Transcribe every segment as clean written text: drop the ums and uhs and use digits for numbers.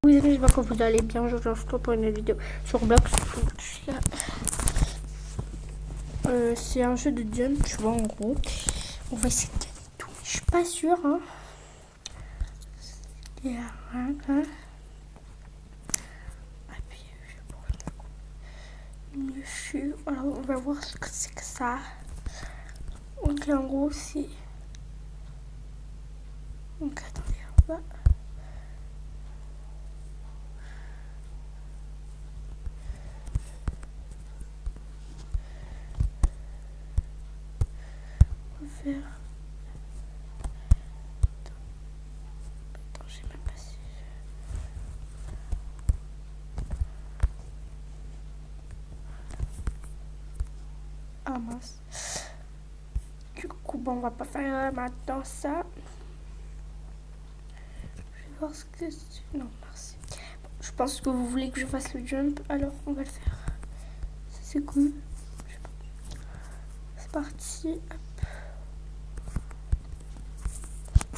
Oui, j'espère que vous allez bien. Je vous retrouve pour une vidéo sur Roblox. C'est un jeu de jump, tu vois, en gros. On va essayer de gagner tout. Je suis pas sûre, hein. Alors, on va voir ce que c'est que ça. Donc, en gros, c'est... Donc, attendez, on va... faire... Attends, j'ai même pas si... Ah mince. Du coup, bon, on va pas faire maintenant ça. Je vais voir ce que c'est. Non, merci. Bon, je pense que vous voulez que je fasse le jump, alors on va le faire. Ça, c'est cool. C'est parti. Hop.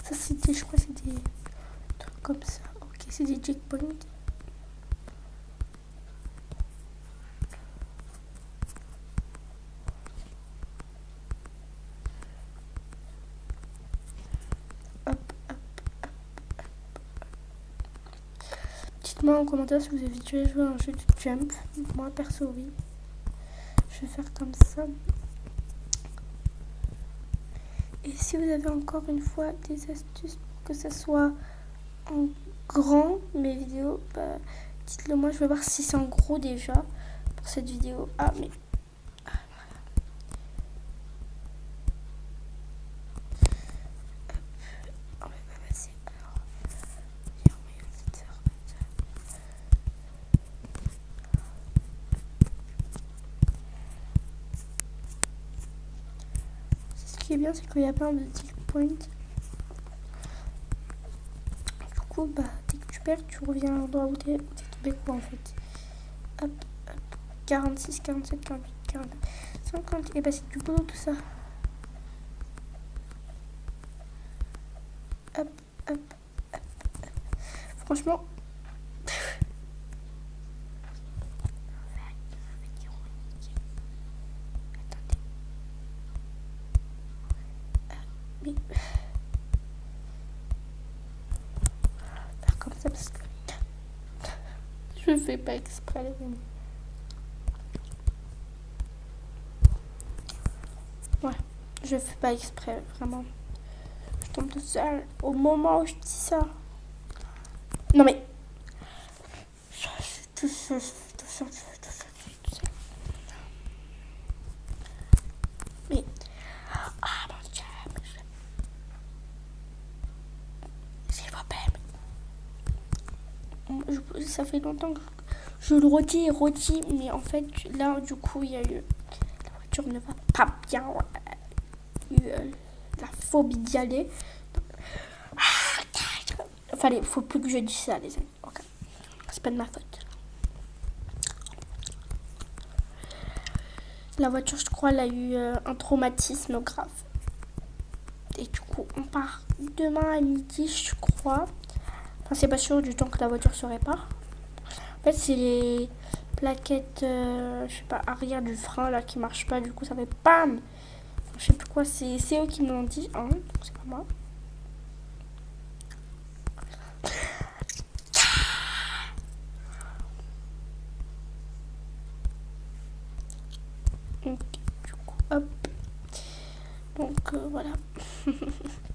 Ça, c'était, je crois, c'est des trucs comme ça. Ok, c'est des checkpoints. Dites-moi en commentaire si vous avez déjà joué à un jeu de jump. Moi, perso, oui. Je vais faire comme ça. Et si vous avez encore une fois des astuces pour que ça soit en grand, mes vidéos, bah, dites-le moi. Je vais voir si c'est en gros déjà pour cette vidéo. Ah, mais... Ce qui est bien, c'est qu'il y a plein de checkpoints. Du coup, bah, dès que tu perds, tu reviens à l'endroit où t'es tombé, quoi, en fait. Hop, hop. 46, 47, 48, 49, 50. Et bah, c'est du boulot, tout ça. Hop, hop, hop. Franchement... Mais... Faire comme ça parce que... Je fais pas exprès, les amis. Ouais, je fais pas exprès, vraiment. Je tombe toute seule au moment où je dis ça. Non mais... Tout seul. Mais... Ah mon Dieu. S'il vous plaît. Ça fait longtemps que je le redis et redis. Mais en fait, là, du coup, il y a eu... La voiture ne va pas bien. Il y a eu la phobie d'y aller. Faut plus que je dise ça, les amis. Ok. C'est pas de ma faute. La voiture, je crois, elle a eu un traumatisme grave. Et du coup, on part demain à midi, je crois. Enfin, c'est pas sûr du temps que la voiture se répare. En fait, c'est les plaquettes, je sais pas, arrière du frein là qui marchent pas. Du coup, ça fait PAM. Je sais plus quoi, c'est eux qui me l'ont dit. Hein, c'est pas moi. Donc, du coup, hop. Donc, voilà.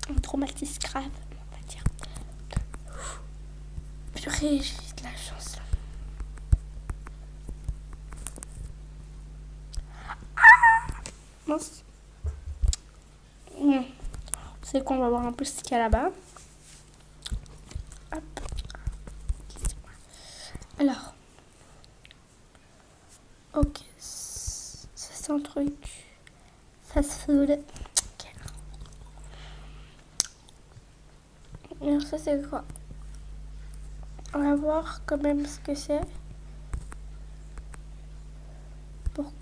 Un traumatisme grave, on va dire. Purée, j'ai de la chance là. Mince. C'est qu'on va voir un peu ce qu'il y a là-bas. Hop. Alors. Ok. Ça, c'est un truc. Fast food. Okay. Alors, ça, c'est quoi? On va voir quand même ce que c'est.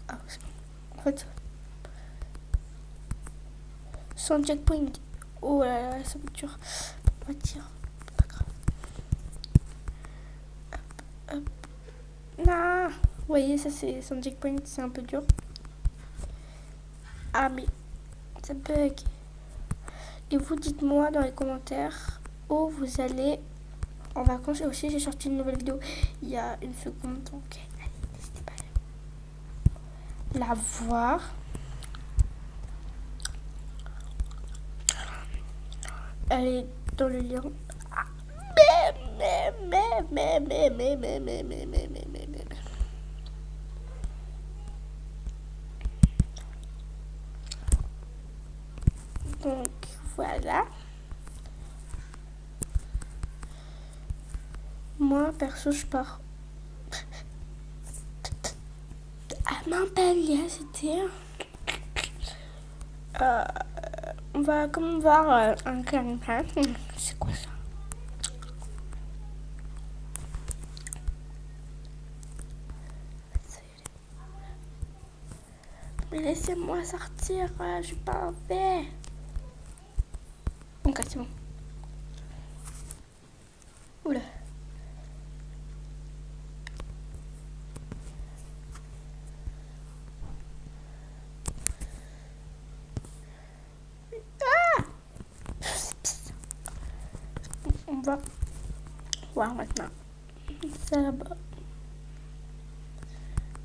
Ah, c'est bon. En fait, sans checkpoint. Oh là là, ça va être dur. On va dire. Pas grave. Hop. Non. Vous voyez, ça c'est son checkpoint, c'est un peu dur. Ah mais ça bug. Et vous dites-moi dans les commentaires où vous allez en vacances. Et aussi j'ai sorti une nouvelle vidéo il y a une seconde. Donc allez, n'hésitez pas à la voir. Elle est dans le lien. Donc voilà. Moi perso je pars à Montpellier, c'était. On va comme voir un camping. C'est quoi ça? Mais laissez-moi sortir, je suis pas en paix. Ok, c'est bon. Oula. Ah! On va voir maintenant. Ça là-bas.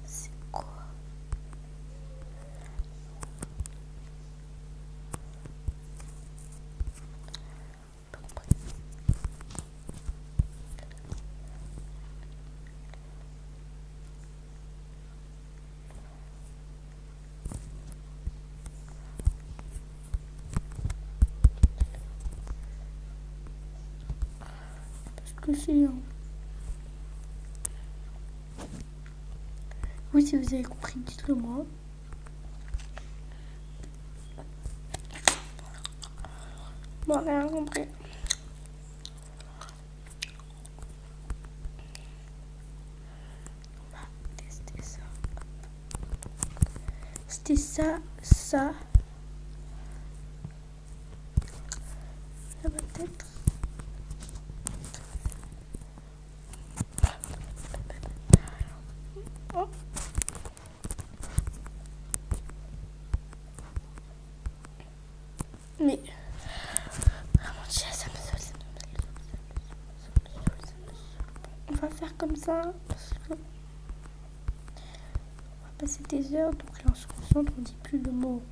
C'est quoi? Que c'est. Oui, si vous avez compris, dites-le moi. Bon, rien compris. On va tester ça. C'était ça, ça. Ça va peut-être. Oh. Mais mon Dieu, ça me saoule. On va faire comme ça parce que on va passer des heures, donc là on se concentre, on dit plus le mot.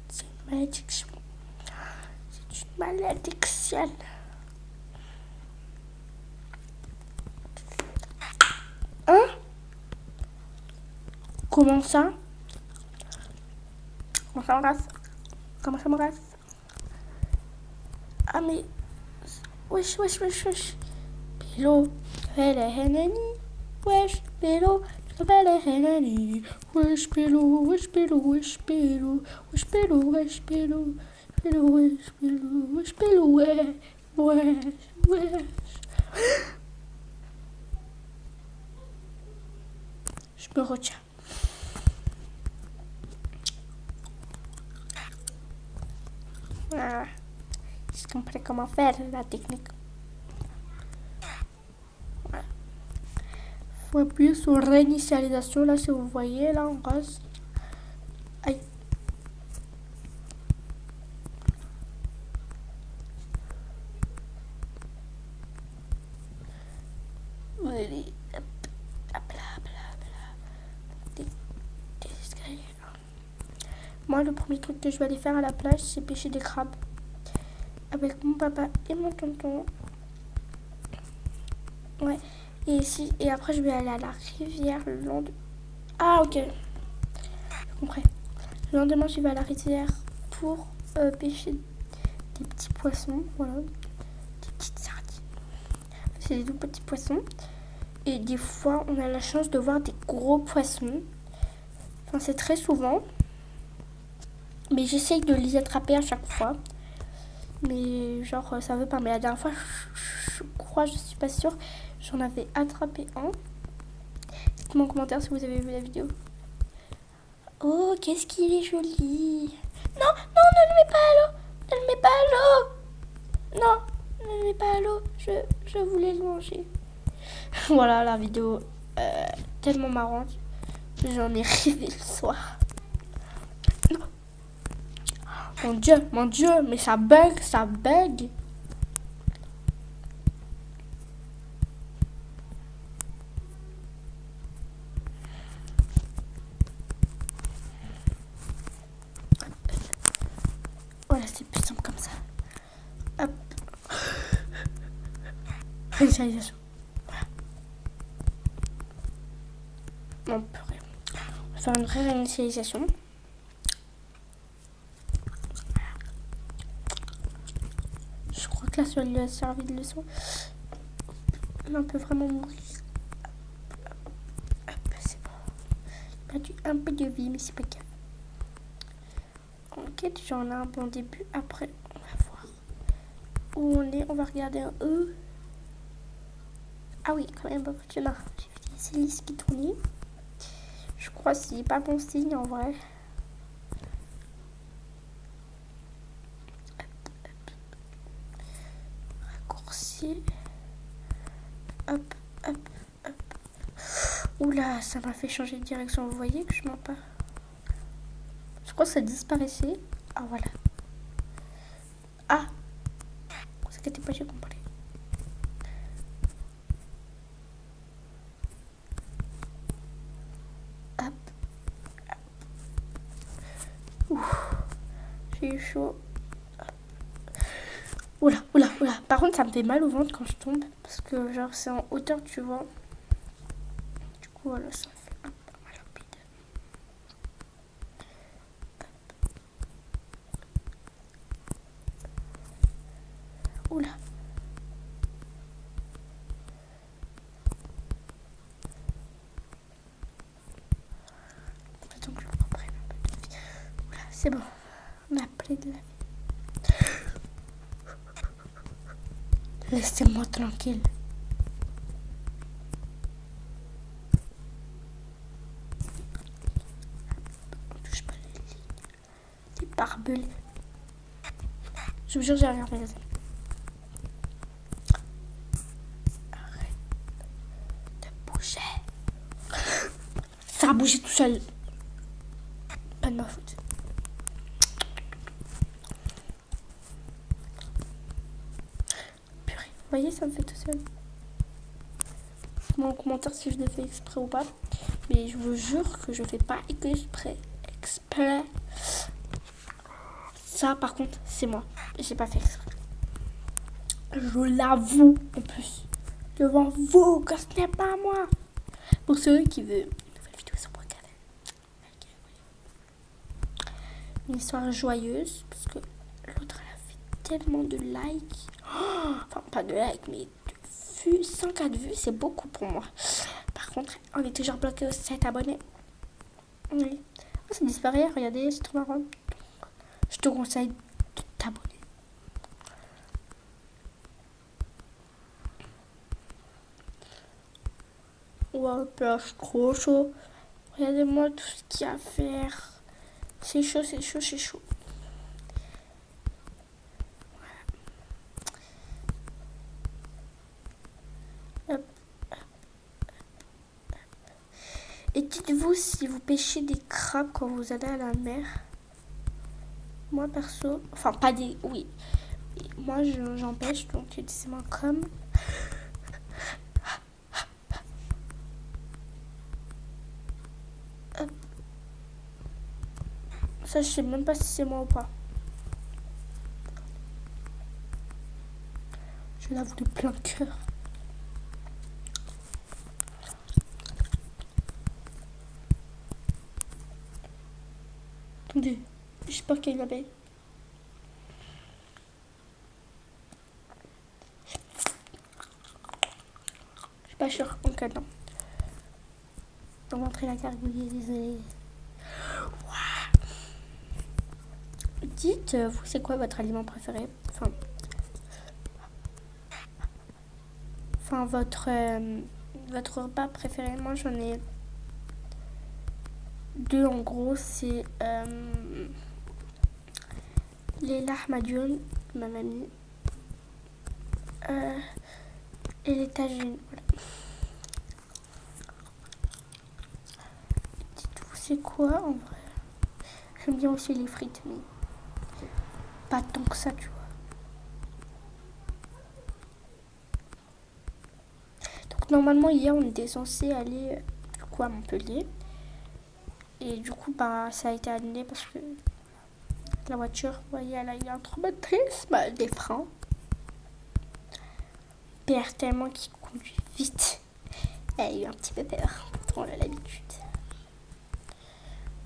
C'est une malédiction. C'est une malédiction. Hein? Comment ça? Comment ça m'embrasse? Comment ça m'embrasse? Ah mais... Wesh, wesh, wesh, wesh. Pélo, elle est Henani. Wesh, Pélo, elle est Henani. Wesh, Pélo, wesh, Pélo, wesh, Pélo. Wesh, Pélo, wesh, Pélo. Pélo, wesh, Pélo, wesh, Pélo, wesh. Wesh, wesh. Je me retiens. Voilà. J'ai compris comment faire la technique. Voilà. Faut appuyer sur réinitialisation là si vous voyez là en rose. Aïe. Allez, hop, hop là, hop là, hop là. Des escaliers. Moi le premier truc que je vais aller faire à la plage c'est pêcher des crabes. Avec mon papa et mon tonton. Ouais. Et ici, et après je vais aller à la rivière le lendemain. Ah ok. J'ai compris. Le lendemain je vais à la rivière pour pêcher des petits poissons. Voilà. Des petites sardines. C'est des tout petits poissons. Et des fois on a la chance de voir des gros poissons. Enfin c'est très souvent. Mais j'essaye de les attraper à chaque fois. Mais genre ça veut pas. Mais la dernière fois je crois, je suis pas sûre, j'en avais attrapé un. Dites-moi en commentaire si vous avez vu la vidéo. Oh qu'est-ce qu'il est joli. Non, non, ne le mets pas à l'eau. Ne le mets pas à l'eau. Non. met pas à l'eau, je voulais le manger. Voilà la vidéo tellement marrante. J'en ai rêvé le soir. Non. Mon Dieu, mais ça bug, ça bug. Voilà, c'est plus simple comme ça. Hop. Réinitialisation. Voilà. Non, purée. On va faire une réinitialisation. Je crois que là, ça lui a servi de leçon. Là, on peut vraiment mourir. Hop, c'est bon. J'ai perdu un peu de vie, mais c'est pas grave. Ok, déjà on a un bon début. Après, on va voir où on est. On va regarder un E. Ah oui, quand même, il y en a. J'ai vu des hélices qui tournaient. Je crois que c'est pas bon signe en vrai. Raccourci. Hop, hop, hop. Oula, ça m'a fait changer de direction. Vous voyez que je mens pas. Je crois que ça disparaissait. Ah voilà. Ah, ne vous inquiétez pas, j'ai compris. Hop. Ouf. J'ai eu chaud. Oula, oula, oula. Par contre, ça me fait mal au ventre quand je tombe. Parce que, genre, c'est en hauteur, tu vois. Du coup, voilà, ça fait un peu mal au bide. Oula. Attends que je reprenne un peu de vie. Oula, c'est bon. On a pris de la vie. Laissez-moi tranquille. On touche pas les lignes. Les barbelés. Je vous jure, j'ai rien fait. Arrête de bouger. Ça a bougé tout seul. Pas de ma faute. Purée. Vous voyez, ça me fait tout seul. Dites-moi en commentaire si je le fais exprès ou pas. Mais je vous jure que je fais pas exprès. Ça, par contre, c'est moi. J'ai pas fait exprès. Je l'avoue, en plus. Devant vous, que ce n'est pas moi. Pour ceux qui veulent une nouvelle vidéo sur Brookhaven. Une histoire joyeuse. Parce que l'autre, elle a fait tellement de likes. Oh, enfin, pas de likes, mais de vues. 104 vues, c'est beaucoup pour moi. Par contre, on est toujours bloqué aux 7 abonnés. Oui. Oh, ça disparaît, regardez, c'est trop marrant. Je te conseille de t'abonner. Ouais, là, je suis trop chaud. Regardez-moi tout ce qu'il y a à faire. C'est chaud, c'est chaud, c'est chaud. Hop, hop, hop. Et dites-vous si vous pêchez des crabes quand vous allez à la mer. Moi perso, enfin pas des, oui. Moi j'en pêche, donc dites-moi comme. Hop. Ça, je sais même pas si c'est moi ou pas. Je l'avoue de plein cœur. Attendez, j'espère qu'il y a une abeille. Je suis pas sûre. Ok, non. On va montrer la gargouille, désolé. Dites, vous, c'est quoi votre aliment préféré? Enfin votre repas préféré. Moi, j'en ai deux en gros. C'est les lahmacun, ma mamie. et les tagines. Voilà. Dites-vous, c'est quoi en vrai? J'aime bien aussi les frites, mais pas tant que ça, tu vois. Donc normalement, hier, on était censé aller du coup à Montpellier. Et du coup, bah, ça a été annulé parce que la voiture, vous voyez, elle a eu un traumatisme des freins. Père tellement qu'il conduit vite. Elle a eu un petit peu peur. On a l'habitude.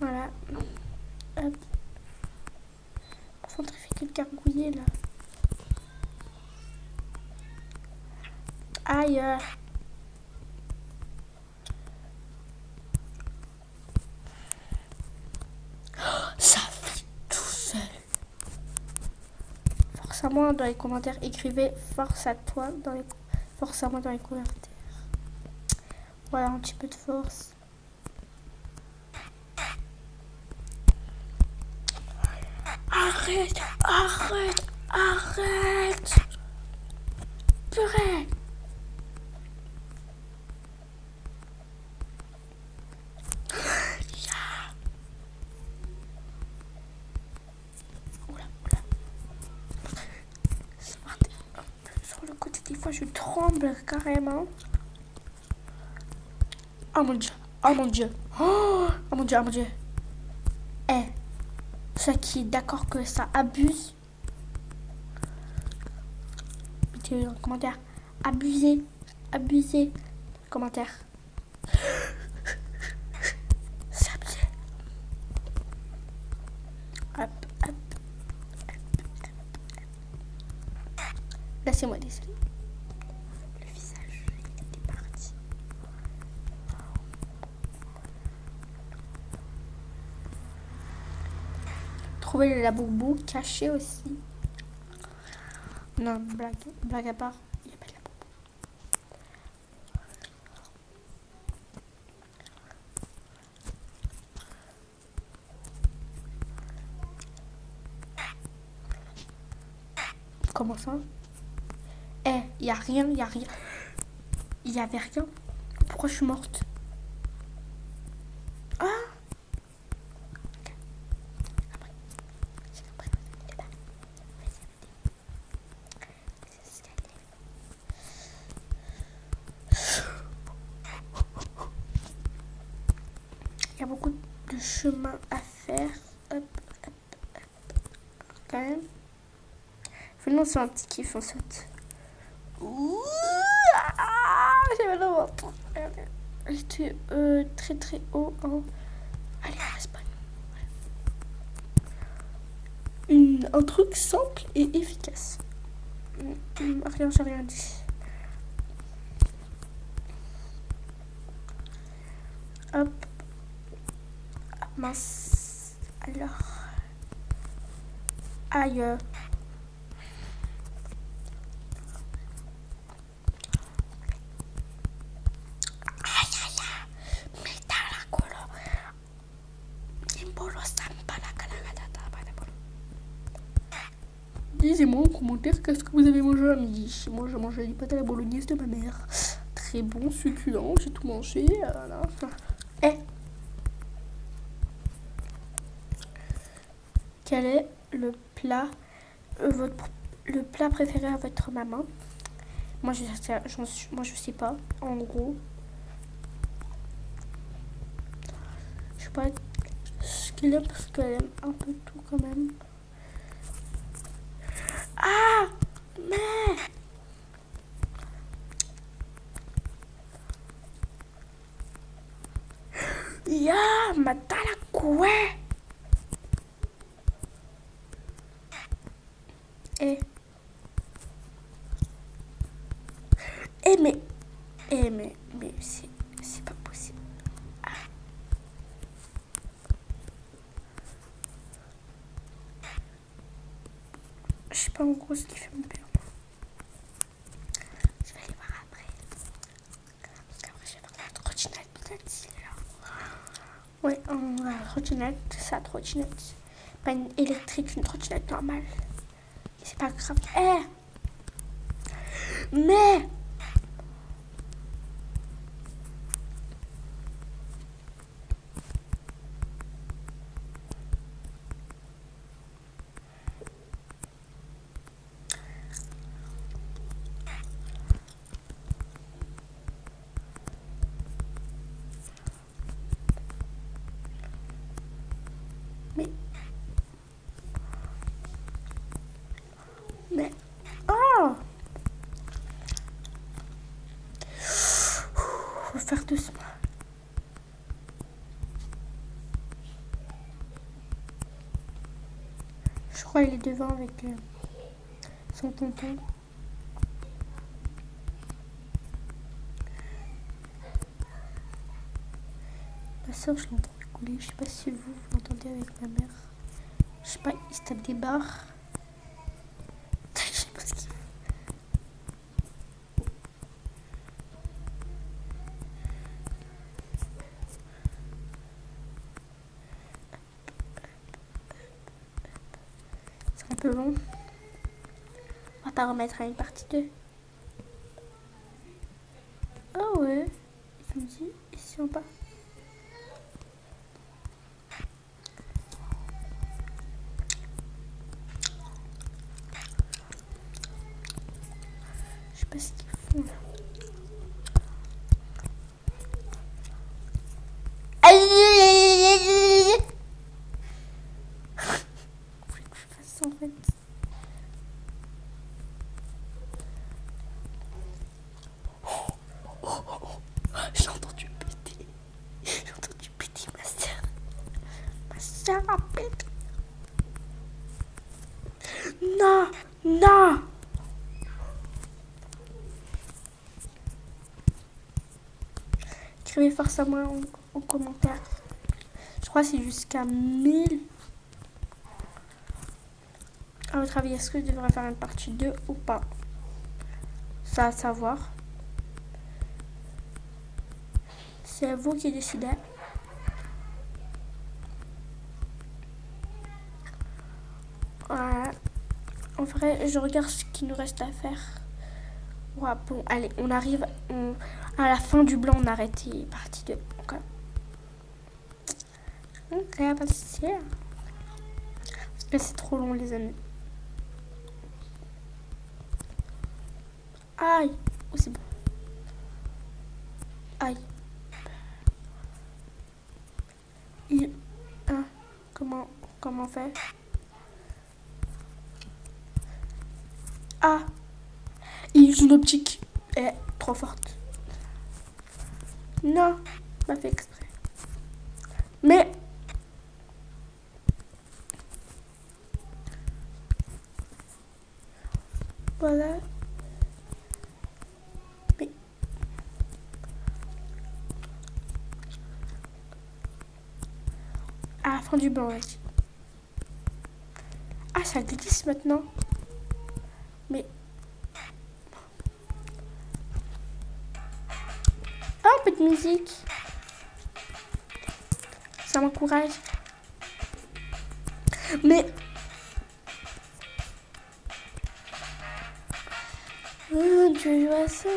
Voilà. Hop. Enfin, il fait que de gargouiller là. Aïe. Ça fait tout seul. Force à moi dans les commentaires. Écrivez force à toi dans les force à moi dans les commentaires. Voilà, un petit peu de force. Arrête, arrête, arrête. Purée. Oula, oula. Sur le côté, des fois, je tremble carrément. Oh mon dieu, oh mon dieu. Oh mon dieu, oh mon dieu. Eh, ceux qui est d'accord que ça abuse, mettez dans les commentaires. Abusez, abusez. Commentaire. C'est abusé. Hop, hop, hop. Laissez-moi déceler. Le visage, il était parti. Trouver la boubou cachée aussi. Non, blague à part, il n'y a pas de la boubou. Comment ça? Eh, il n'y a rien, il n'y a rien. Il n'y avait rien. Pourquoi je suis morte? Ah! Il y a beaucoup de chemin à faire. Hop, hop, hop. Quand même. Finalement, c'est un petit kiff, on saute. Ouh, j'ai mal au ventre. J'étais très très haut. Hein. Allez, on respawn. Un truc simple et efficace. Rien, j'ai rien dit. Hop. Ah, mince. Alors. Aïe. Disez-moi en commentaire qu'est-ce que vous avez mangé à midi. Moi, j'ai mangé les pâtes à la bolognaise de ma mère. Très bon, succulent, j'ai tout mangé. Voilà. Eh, quel est le plat, le plat préféré à votre maman? Moi, je sais pas. En gros, je sais pas ce qu'elle aime parce qu'elle aime un peu tout quand même. Ah, mais ya, matala quoi? Eh, mais c'est pas possible. Ah. Je sais pas en gros ce qui fait mon père. Je vais aller voir après. Parce qu'après je vais faire la trottinette peut-être là. Ouais, la trottinette, c'est la trottinette. Pas une électrique, une trottinette normale. C'est pas grave. Eh, Mais... Mais... Oh! Faut faire doucement. Je crois qu'il est devant avec son tonton. Ma soeur, je l'entends couler. Je sais pas si vous l'entendez avec ma mère. Je sais pas, il se tape des barres. Je sais pas ce qu'il fait. C'est un peu long. On va pas remettre à une partie 2. Ah ouais. Je me dis, ici en bas. Je sais pas ce qu'ils font là. Aïe, aïe, aïe, aïe, aïe. Vous voulez que je fasse ça en fait? J'ai entendu péter. J'ai entendu péter ma soeur. Ma soeur a pété. Non, non. Écrivez forcément en commentaire. Je crois que c'est jusqu'à 1000. À votre avis, est-ce que je devrais faire une partie 2 ou pas? Ça à savoir. C'est vous qui décidez. Voilà. En vrai, je regarde ce qu'il nous reste à faire. Ouais, bon, allez, on arrive à la fin du blanc, on a arrêté partie 2. Ok, passer. Parce que c'est trop long, les amis. Aïe. Oh, c'est bon. Aïe. Ah, comment on fait? Ah. Il use une optique. Elle est trop forte. Non, pas fait exprès. Mais... Voilà. Mais... À la fin du blanc, vas-y. Ah, ça glisse maintenant. Mais... Ah, un peu de musique. Ça m'encourage. Mais... Oh, tu vois ça?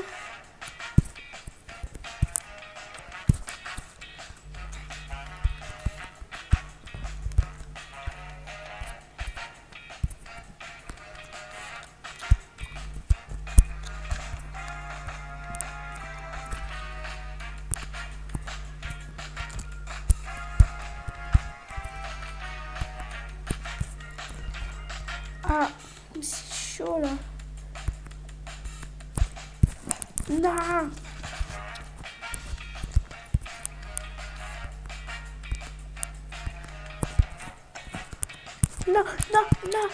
Ah, c'est chaud là. Non. Non, non, non.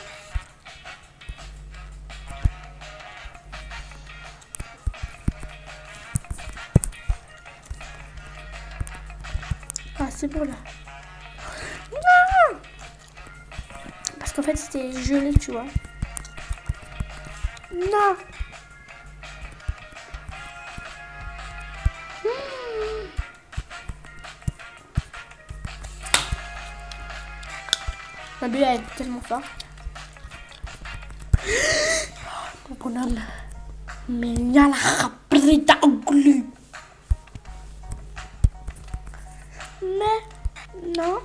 Ah, c'est bon là. Non. Parce qu'en fait, c'était gelé, tu vois. Non. Ma bulle elle est tellement forte. Mon bonhomme. Mais il y a la rabrita glu. Mais non.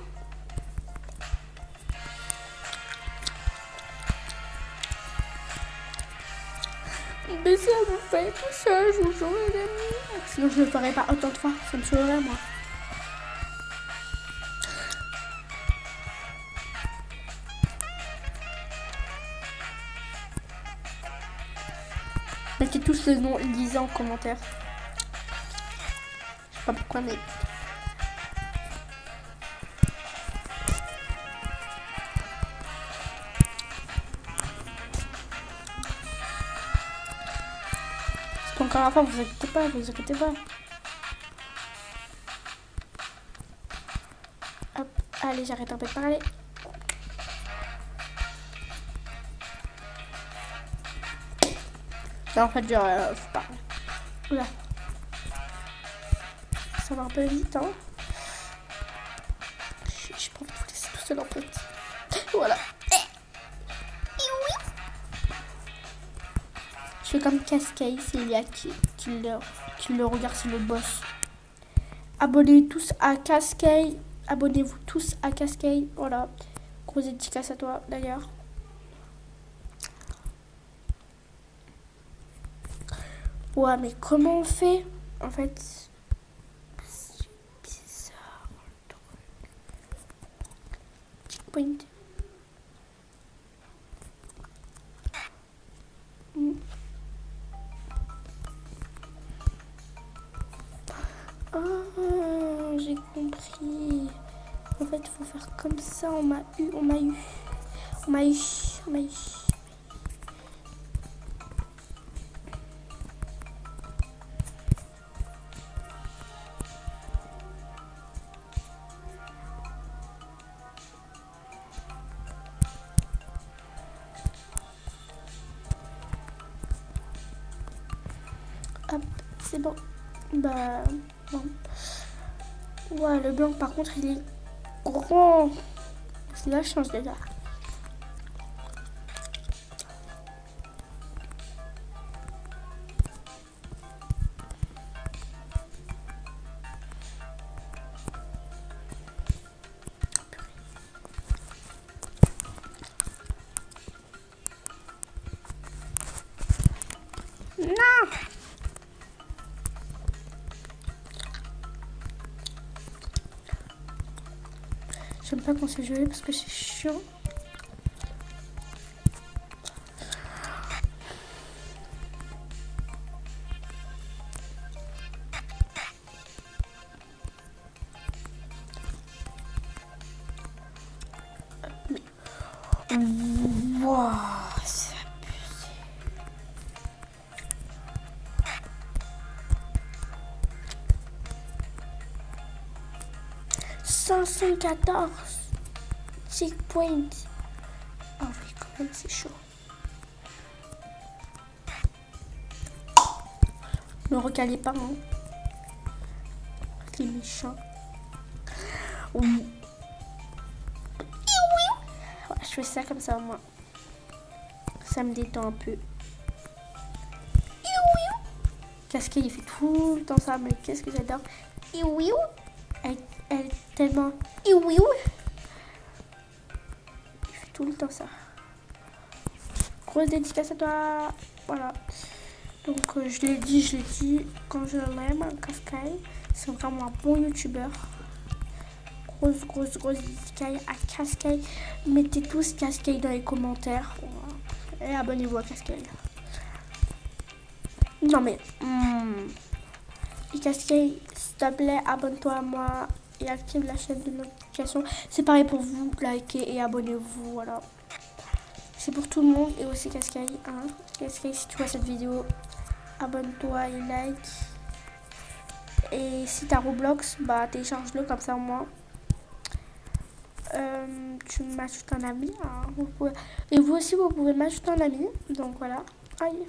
Mais ça me fait tout ça, je vous jure, les amis. Sinon je ne le ferai pas autant de fois, ça me saoulerait moi. Mettez tous le nom Lisa en commentaire. Je sais pas pourquoi, mais... C'est encore la fin, vous inquiétez pas, vous inquiétez pas. Hop, allez, j'arrête un peu de parler. Là, en fait, genre, faut pas. Oula. Ça va un peu vite, hein. Je peux vous laisser tout seul en fait. Voilà. Je fais comme Cascade, c'est Elia qui le regarde, c'est le boss. Abonnez-vous tous à Cascade. Abonnez-vous tous à Cascade. Voilà. Grosse dédicace à toi d'ailleurs. Ouais, mais comment on fait? En fait, c'est bizarre le truc. Checkpoint. Ah, j'ai compris. En fait, il faut faire comme ça. On m'a eu. Hop, c'est bon. Bah, bon. Ouais, le blanc, par contre, il est grand. Là, je change de là. Non! J'aime pas quand c'est gelé parce que c'est chiant. Wow, c'est abusé. « 514 checkpoint. Ah oui, quand même, c'est chaud. Ne recalez pas, hein. C'est méchant. Oui. Ouais, je fais ça comme ça, moi. Ça me détend un peu. Cascade, il fait tout le temps ça, mais qu'est-ce que j'adore. Elle est tellement... Il fait tout le temps ça. Grosse dédicace à toi. Voilà. Donc, je l'ai dit, quand je l'aime, Cascade, c'est vraiment un bon youtubeur. Grosse dédicace à Cascade. Mettez tous Cascade dans les commentaires. Et abonnez-vous à Cascade. Non mais... Et Cascade, s'il te plaît, abonne-toi à moi et active la chaîne de notification. C'est pareil pour vous, likez et abonnez-vous, voilà. C'est pour tout le monde et aussi Cascade. Hein. Cascade, si tu vois cette vidéo, abonne-toi et like. Et si t'as Roblox, bah télécharge-le comme ça au moins. Tu m'ajoutes un ami. Hein. Et vous aussi, vous pouvez m'ajouter un ami. Donc voilà. Aïe.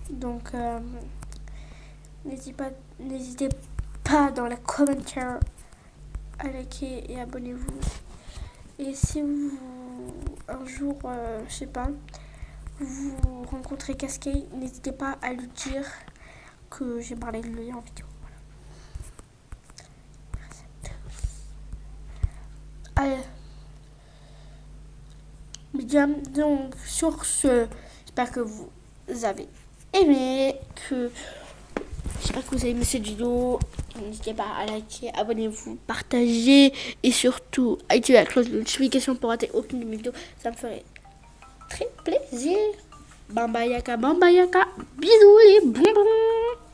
Donc, n'hésitez pas dans les commentaires à liker et abonnez-vous. Et si vous un jour, je sais pas, vous rencontrez Cascade, n'hésitez pas à lui dire que j'ai parlé de lui en vidéo. Allez. Bien, donc sur ce, j'espère que vous avez aimé, j'espère que vous avez aimé cette vidéo. N'hésitez pas à liker, abonnez-vous, partagez et surtout activez la cloche de notification pour rater aucune vidéo. Ça me ferait très plaisir. Bamba yaka, bisous les bonbons.